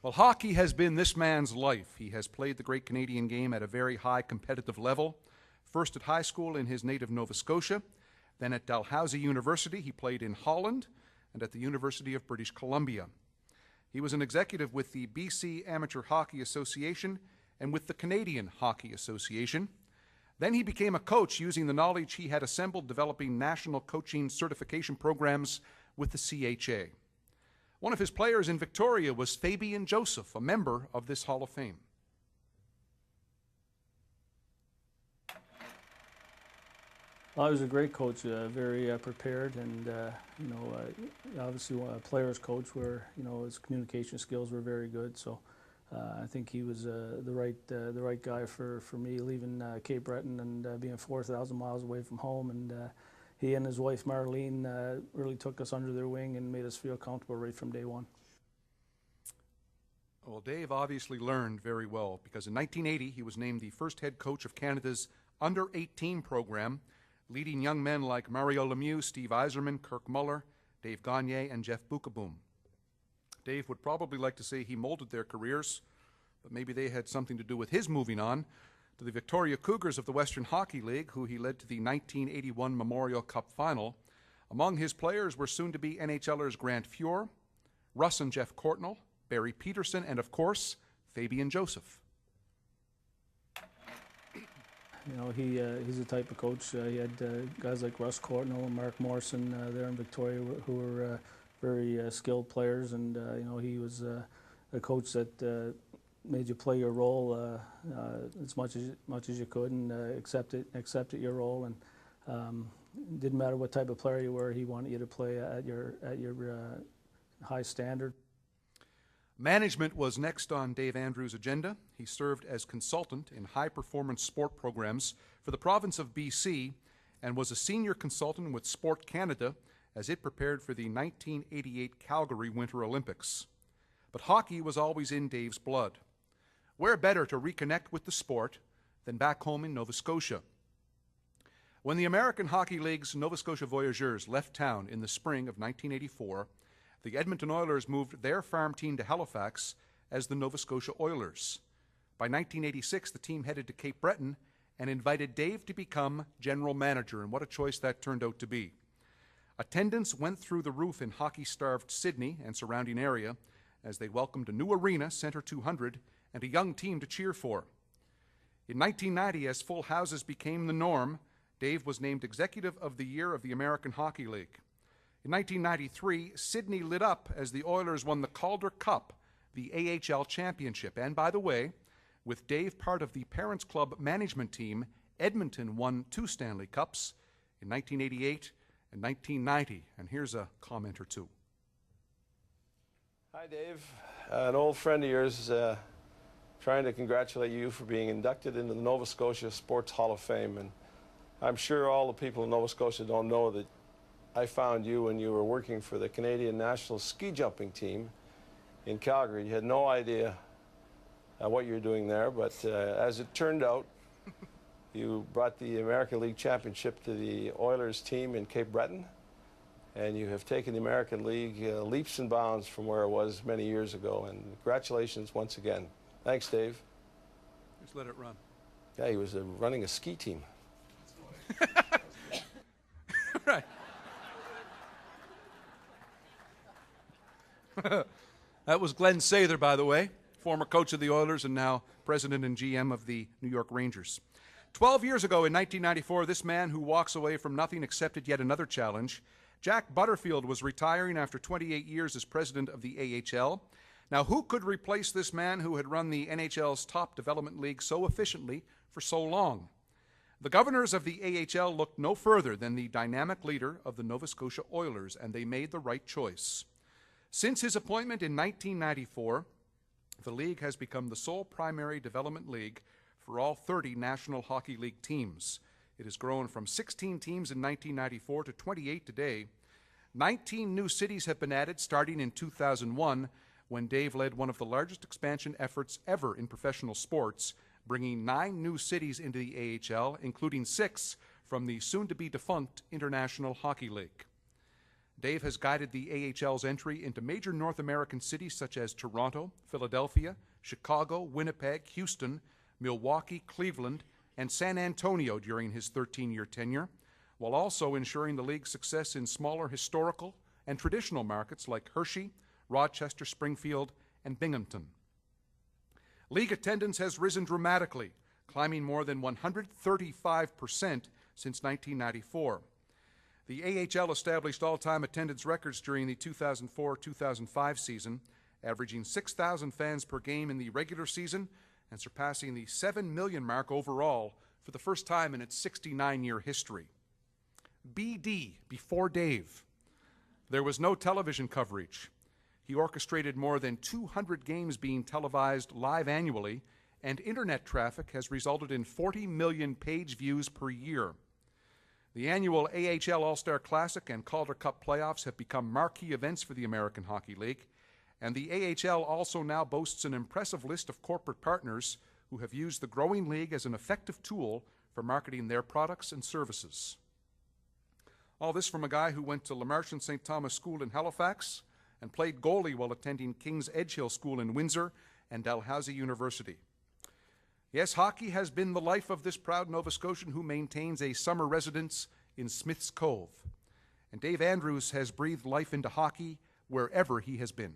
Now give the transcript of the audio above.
Well, hockey has been this man's life. He has played the great Canadian game at a very high competitive level. First at high school in his native Nova Scotia, then at Dalhousie University. He played in Holland and at the University of British Columbia. He was an executive with the BC Amateur Hockey Association and with the Canadian Hockey Association. Then he became a coach using the knowledge he had assembled developing national coaching certification programs with the CHA. One of his players in Victoria was Fabian Joseph, a member of this Hall of Fame. Well, he was a great coach, very prepared, and obviously a player's coach where his communication skills were very good. So I think he was the right guy for me, leaving Cape Breton and being 4,000 miles away from home. And he and his wife Marlene really took us under their wing and made us feel comfortable right from day one. Well, Dave obviously learned very well, because in 1980 he was named the first head coach of Canada's under-18 program, leading young men like Mario Lemieux, Steve Yzerman, Kirk Muller, Dave Gagne, and Jeff Bukaboom. Dave would probably like to say he molded their careers, but maybe they had something to do with his moving on to the Victoria Cougars of the Western Hockey League, who he led to the 1981 Memorial Cup final. Among his players were soon-to-be NHLers Grant Fuhr, Russ and Jeff Courtnall, Barry Peterson, and of course, Fabian Joseph. He's the type of coach. He had guys like Russ Courtnall and Mark Morrison there in Victoria who were very skilled players, and he was a coach that made you play your role as much as you could, and accepted your role, and didn't matter what type of player you were. He wanted you to play at your high standard. Management was next on Dave Andrews' agenda. He served as consultant in high-performance sport programs for the province of BC and was a senior consultant with Sport Canada as it prepared for the 1988 Calgary Winter Olympics. But hockey was always in Dave's blood. Where better to reconnect with the sport than back home in Nova Scotia? When the American Hockey League's Nova Scotia Voyageurs left town in the spring of 1984, the Edmonton Oilers moved their farm team to Halifax as the Nova Scotia Oilers. By 1986, the team headed to Cape Breton and invited Dave to become general manager, and what a choice that turned out to be. Attendance went through the roof in hockey-starved Sydney and surrounding area as they welcomed a new arena, Centre 200, and a young team to cheer for. In 1990, as full houses became the norm, Dave was named Executive of the Year of the American Hockey League. In 1993, Sydney lit up as the Oilers won the Calder Cup, the AHL championship. And by the way, with Dave part of the Parents Club management team, Edmonton won 2 Stanley Cups in 1988 and 1990. And here's a comment or two. Hi, Dave. An old friend of yours trying to congratulate you for being inducted into the Nova Scotia Sports Hall of Fame. And I'm sure all the people in Nova Scotia don't know that I found you when you were working for the Canadian national ski jumping team in Calgary. You had no idea what you were doing there, but as it turned out, you brought the American League Championship to the Oilers team in Cape Breton, and you have taken the American League leaps and bounds from where it was many years ago. And congratulations once again. Thanks, Dave. Just let it run. Yeah, he was running a ski team. Right. That was Glenn Sather, by the way, former coach of the Oilers and now president and GM of the New York Rangers. 12 years ago in 1994, this man who walks away from nothing accepted yet another challenge. Jack Butterfield was retiring after 28 years as president of the AHL. Now, who could replace this man who had run the NHL's top development league so efficiently for so long? The governors of the AHL looked no further than the dynamic leader of the Nova Scotia Oilers, and they made the right choice. Since his appointment in 1994, the league has become the sole primary development league for all 30 National Hockey League teams. It has grown from 16 teams in 1994 to 28 today. 19 new cities have been added starting in 2001, when Dave led one of the largest expansion efforts ever in professional sports, bringing 9 new cities into the AHL, including 6 from the soon-to-be-defunct International Hockey League. Dave has guided the AHL's entry into major North American cities such as Toronto, Philadelphia, Chicago, Winnipeg, Houston, Milwaukee, Cleveland, and San Antonio during his 13-year tenure, while also ensuring the league's success in smaller historical and traditional markets like Hershey, Rochester, Springfield, and Binghamton. League attendance has risen dramatically, climbing more than 135% since 1994. The AHL established all-time attendance records during the 2004-2005 season, averaging 6,000 fans per game in the regular season and surpassing the 7 million mark overall for the first time in its 69-year history. BD, before Dave. There was no television coverage. He orchestrated more than 200 games being televised live annually, and internet traffic has resulted in 40 million page views per year. The annual AHL All-Star Classic and Calder Cup playoffs have become marquee events for the American Hockey League, and the AHL also now boasts an impressive list of corporate partners who have used the growing league as an effective tool for marketing their products and services. All this from a guy who went to Lamarche St. Thomas School in Halifax and played goalie while attending King's Edgehill School in Windsor and Dalhousie University. Yes, hockey has been the life of this proud Nova Scotian who maintains a summer residence in Smith's Cove. And Dave Andrews has breathed life into hockey wherever he has been.